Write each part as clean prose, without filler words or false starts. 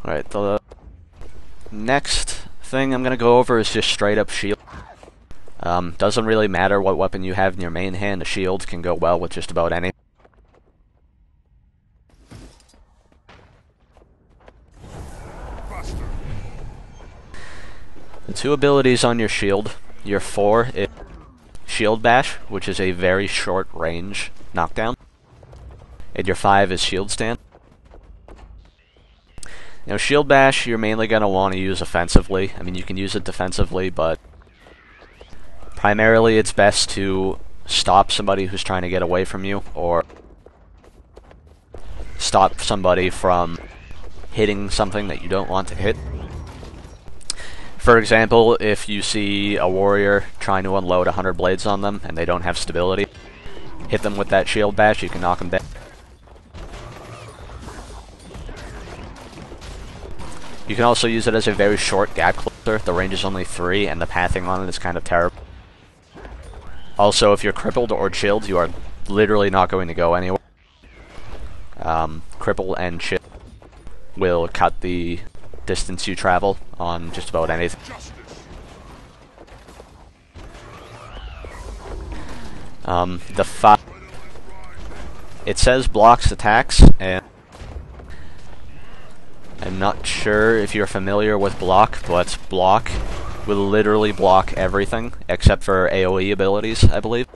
Alright, the next thing I'm gonna go over is just straight up shield. Doesn't really matter what weapon you have in your main hand, a shield can go well with just about any. The two abilities on your shield, your 4 is Shield Bash, which is a very short range knockdown, and your 5 is Shield Stand. Now, Shield Bash, you're mainly going to want to use offensively. I mean, you can use it defensively, but primarily it's best to stop somebody who's trying to get away from you, or stop somebody from hitting something that you don't want to hit. For example, if you see a warrior trying to unload 100 blades on them and they don't have stability, hit them with that Shield Bash, you can knock them down. You can also use it as a very short gap closer. The range is only 3 and the pathing on it is kind of terrible. Also, if you're crippled or chilled, you are literally not going to go anywhere. Cripple and chill will cut the distance you travel on just about anything. The 5, it says blocks attacks, and I'm not sure if you're familiar with block, but block will literally block everything except for AoE abilities, I believe.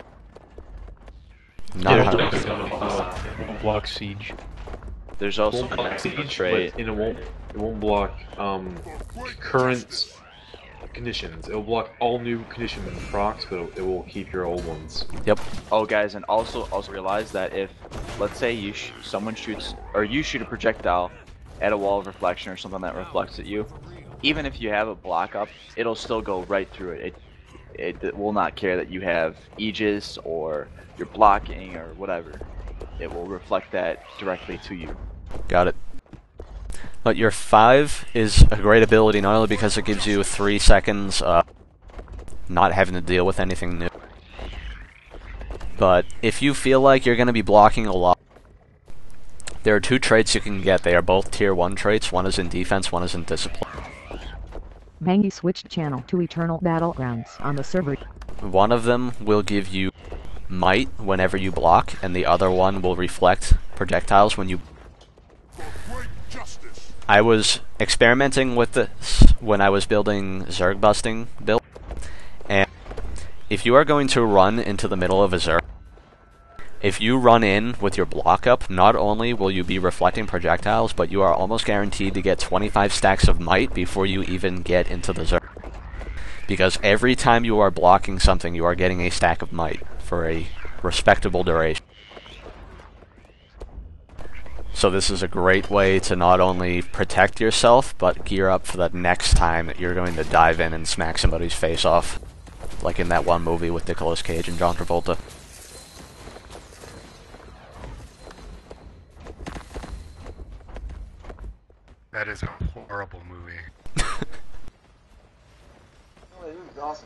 Not 100%. Block siege. There's also a siege trait. But it won't block current conditions. It will block all new condition procs, but it will keep your old ones. Yep. Oh, guys, and also realize that if, let's say, someone shoots, or you shoot a projectile at a wall of reflection or something that reflects at you, even if you have a block up, it'll still go right through it. It will not care that you have Aegis or you're blocking or whatever. It will reflect that directly to you. Got it. But your 5 is a great ability not only because it gives you 3 seconds not having to deal with anything new, but if you feel like you're going to be blocking a lot, there are 2 traits you can get. They are both tier 1 traits. One is in defense, one is in discipline. Mangy switched channel to Eternal Battlegrounds on the server. One of them will give you might whenever you block, and the other one will reflect projectiles when you... I was experimenting with this when I was building Zerg busting build, and if you are going to run into the middle of a Zerg, if you run in with your block up, not only will you be reflecting projectiles, but you are almost guaranteed to get 25 stacks of might before you even get into the Zerg. Because every time you are blocking something, you are getting a stack of might for a respectable duration. So this is a great way to not only protect yourself, but gear up for the next time that you're going to dive in and smack somebody's face off. Like in that one movie with Nicolas Cage and John Travolta. That is a horrible movie.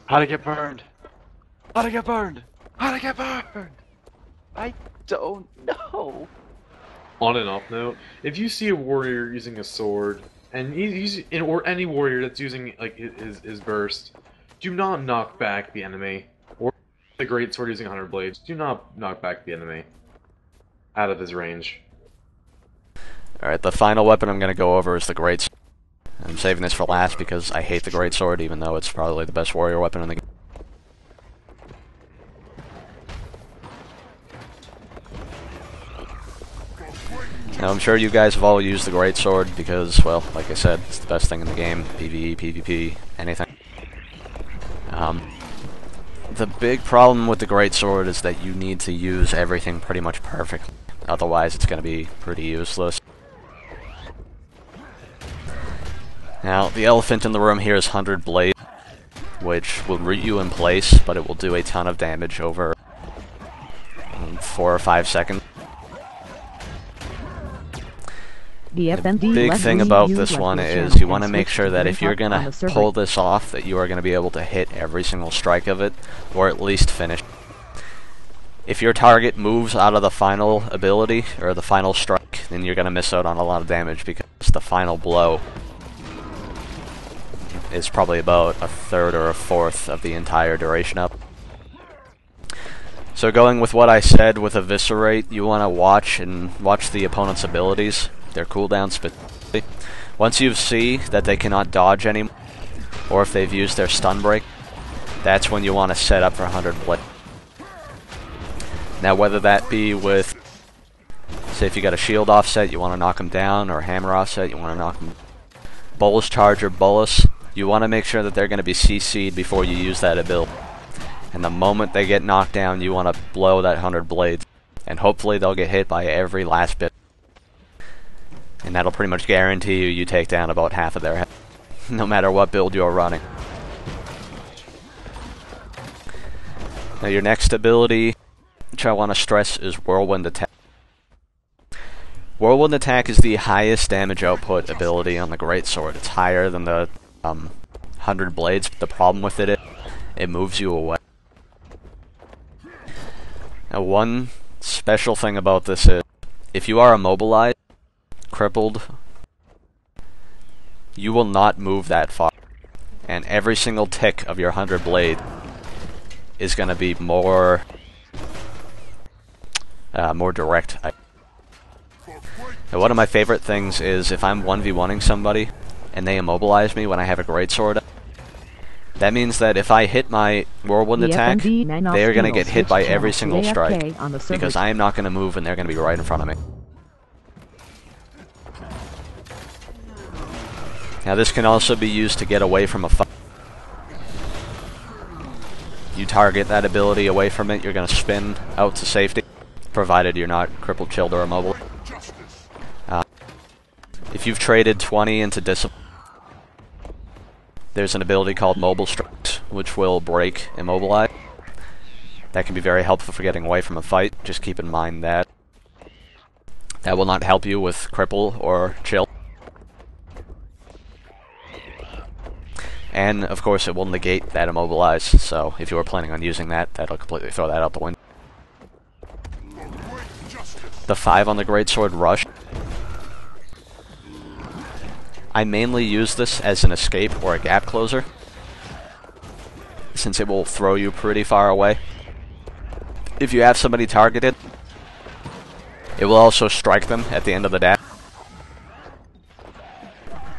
How'd I get burned? How'd I get burned? How'd I get burned? I don't know. On and off note, if you see a warrior using a sword, and or any warrior that's using like his burst, do not knock back the enemy. Or the great sword using 100 blades, do not knock back the enemy out of his range. Alright, the final weapon I'm going to go over is the Great Sword. I'm saving this for last because I hate the Great Sword, even though it's probably the best warrior weapon in the game. Now, I'm sure you guys have all used the Great Sword because, well, like I said, it's the best thing in the game. PvE, PvP, anything. The big problem with the Great Sword is that you need to use everything pretty much perfectly. Otherwise, it's going to be pretty useless. Now, the elephant in the room here is 100 Blade, which will root you in place, but it will do a ton of damage over 4 or 5 seconds. DFND The big thing about this one is you want to make sure that if you're going to pull this off, that you are going to be able to hit every single strike of it, or at least finish. If your target moves out of the final ability, or the final strike, then you're going to miss out on a lot of damage, because the final blow is probably about a third or a fourth of the entire duration up. So going with what I said with Eviscerate, you want to watch the opponent's abilities, their cooldowns specifically. Once you see that they cannot dodge anymore, or if they've used their stun break, that's when you want to set up for 100 Blade. Now whether that be with, say if you got a shield offset, you want to knock them down, or hammer offset, you want to knock them bolus charge or bolus, you want to make sure that they're going to be CC'd before you use that ability. And the moment they get knocked down, you want to blow that 100 blades. And hopefully they'll get hit by every last bit. And that'll pretty much guarantee you take down about half of their health, no matter what build you're running. Now your next ability, which I want to stress, is Whirlwind Attack. Whirlwind Attack is the highest damage output ability on the Greatsword. It's higher than the 100 blades, but the problem with it is it moves you away. Now one special thing about this is, if you are immobilized, crippled, you will not move that far. And every single tick of your 100 blade is going to be more direct. Now one of my favorite things is if I'm 1v1ing somebody and they immobilize me when I have a greatsword, that means that if I hit my whirlwind attack, they are going to get hit by every single strike, because I am not going to move and they're going to be right in front of me. Now this can also be used to get away from a fight. You target that ability away from it, you're going to spin out to safety, provided you're not crippled, chilled, or immobile. If you've traded 20 into Discipline, there's an ability called Mobile Strikes, which will break Immobilize. That can be very helpful for getting away from a fight. Just keep in mind that that will not help you with Cripple or Chill. And, of course, it will negate that Immobilize, so if you are planning on using that, that'll completely throw that out the window. The 5 on the Greatsword Rush. I mainly use this as an escape or a gap closer, since it will throw you pretty far away. If you have somebody targeted, it will also strike them at the end of the dash.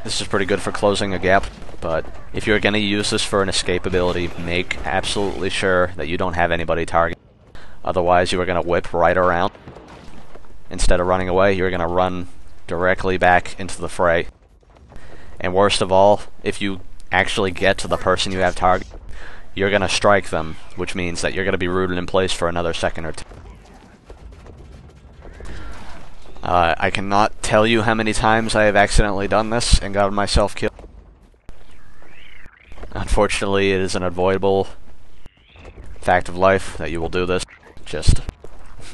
This is pretty good for closing a gap, but if you're going to use this for an escape ability, make absolutely sure that you don't have anybody targeted. Otherwise, you are going to whip right around. Instead of running away, you're going to run directly back into the fray. And worst of all, if you actually get to the person you have targeted, you're going to strike them, which means that you're going to be rooted in place for another second or two. I cannot tell you how many times I have accidentally done this and gotten myself killed. Unfortunately, it is an unavoidable fact of life that you will do this. Just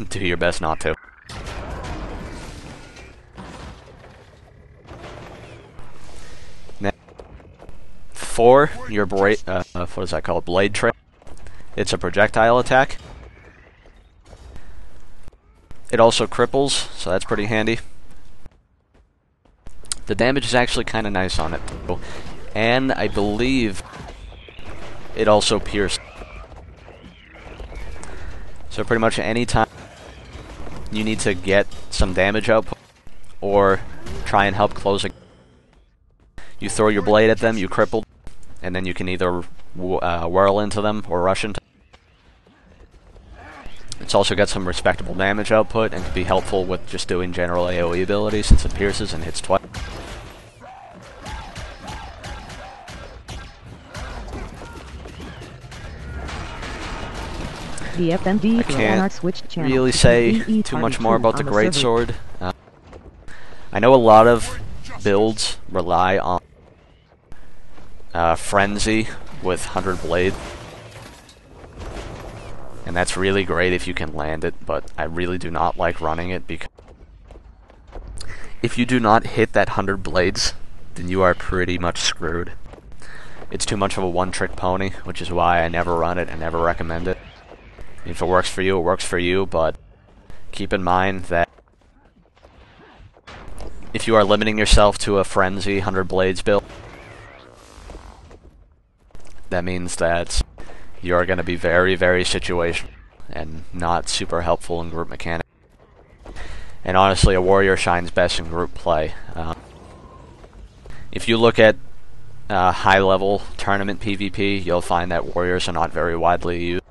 do your best not to. For your what is that called? Blade Trail. It's a projectile attack. It also cripples, so that's pretty handy. The damage is actually kind of nice on it, though. And I believe it also pierces. So pretty much any time you need to get some damage output or try and help close a, you throw your blade at them, you cripple, and then you can either whirl into them or rush into them. It's also got some respectable damage output and can be helpful with just doing general AoE abilities since it pierces and hits twice. DFND I can't really say too much more about the Greatsword. I know a lot of builds rely on Frenzy with 100 Blade, and that's really great if you can land it, but I really do not like running it, because if you do not hit that 100 Blades, then you are pretty much screwed. It's too much of a one-trick pony, which is why I never run it and never recommend it. If it works for you, it works for you, but keep in mind that if you are limiting yourself to a Frenzy 100 Blades build, that means that you're going to be very, very situational and not super helpful in group mechanics. And honestly, a warrior shines best in group play. If you look at high-level tournament PvP, you'll find that warriors are not very widely used.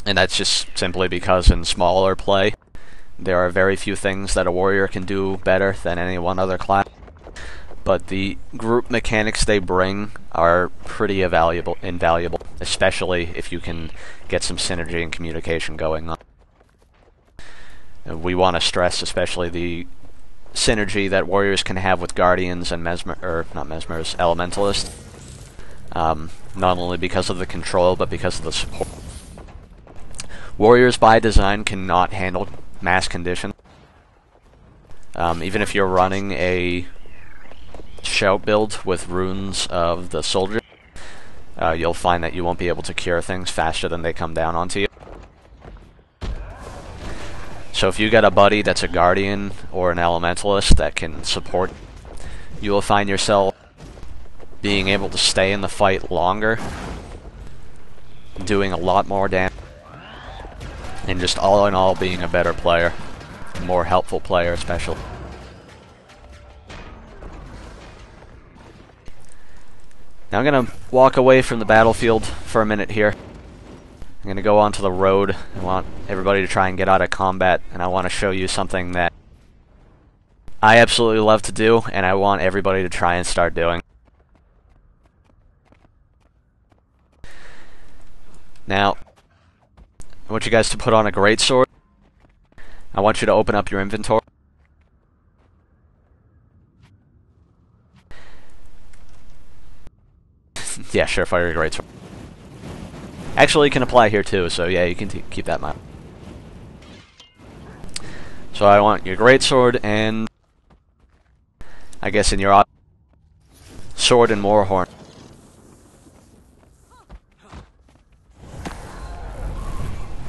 And that's just simply because in smaller play, there are very few things that a warrior can do better than any one other class. But the group mechanics they bring are pretty invaluable, especially if you can get some synergy and communication going on. And we want to stress especially the synergy that warriors can have with guardians and elementalists. Not only because of the control, but because of the support. Warriors by design cannot handle mass condition. Even if you're running a shout build with runes of the soldier, you'll find that you won't be able to cure things faster than they come down onto you. So if you got a buddy that's a guardian or an elementalist that can support, you will find yourself being able to stay in the fight longer, doing a lot more damage, and just all in all being a better player, a more helpful player especially. Now I'm going to walk away from the battlefield for a minute here. I'm going to go onto the road. I want everybody to try and get out of combat, and I want to show you something that I absolutely love to do, and I want everybody to try and start doing. Now, I want you guys to put on a greatsword. I want you to open up your inventory. Yeah, sure, fire your greatsword. Actually, it can apply here too, so yeah, you can keep that in mind. So I want your greatsword and, I guess in your sword and warhorn.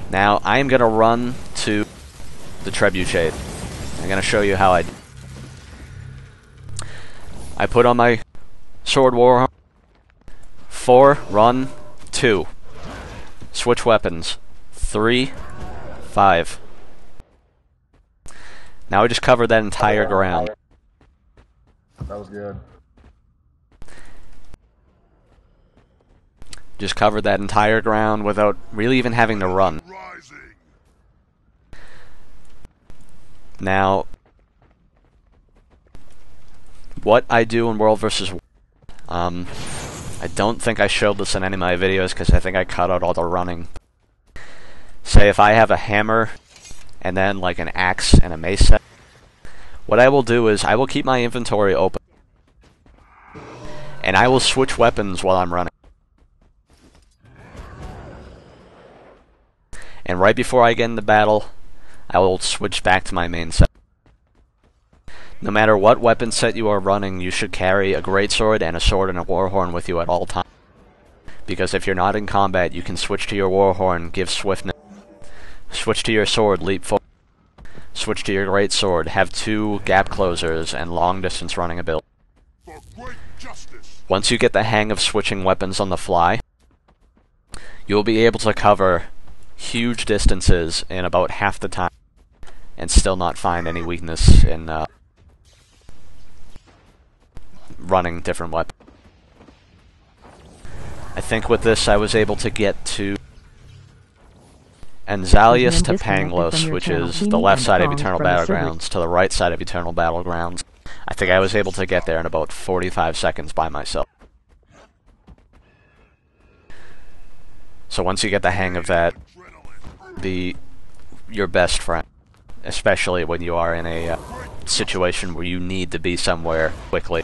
Now, I am going to run to the trebuchet. I'm going to show you how I put on my sword warhorn. 4, run, 2. Switch weapons. 3, 5. Now we just covered that entire ground. That was good. Just covered that entire ground without really even having to run. Now, what I do in World vs. World, I don't think I showed this in any of my videos because I think I cut out all the running. Say if I have a hammer and then like an axe and a mace set, what I will do is I will keep my inventory open and I will switch weapons while I'm running. And right before I get into battle, I will switch back to my main set. No matter what weapon set you are running, you should carry a greatsword and a sword and a warhorn with you at all times. Because if you're not in combat, you can switch to your warhorn, give swiftness. Switch to your sword, leap forward. Switch to your greatsword, have 2 gap closers and long distance running ability. Once you get the hang of switching weapons on the fly, you will be able to cover huge distances in about half the time and still not find any weakness in running different weapons. I think with this I was able to get to Anzalius to Panglos, which is the left side of Eternal Battlegrounds, to the right side of Eternal Battlegrounds. I think I was able to get there in about 45 seconds by myself. So once you get the hang of that, be your best friend, especially when you are in a situation where you need to be somewhere quickly.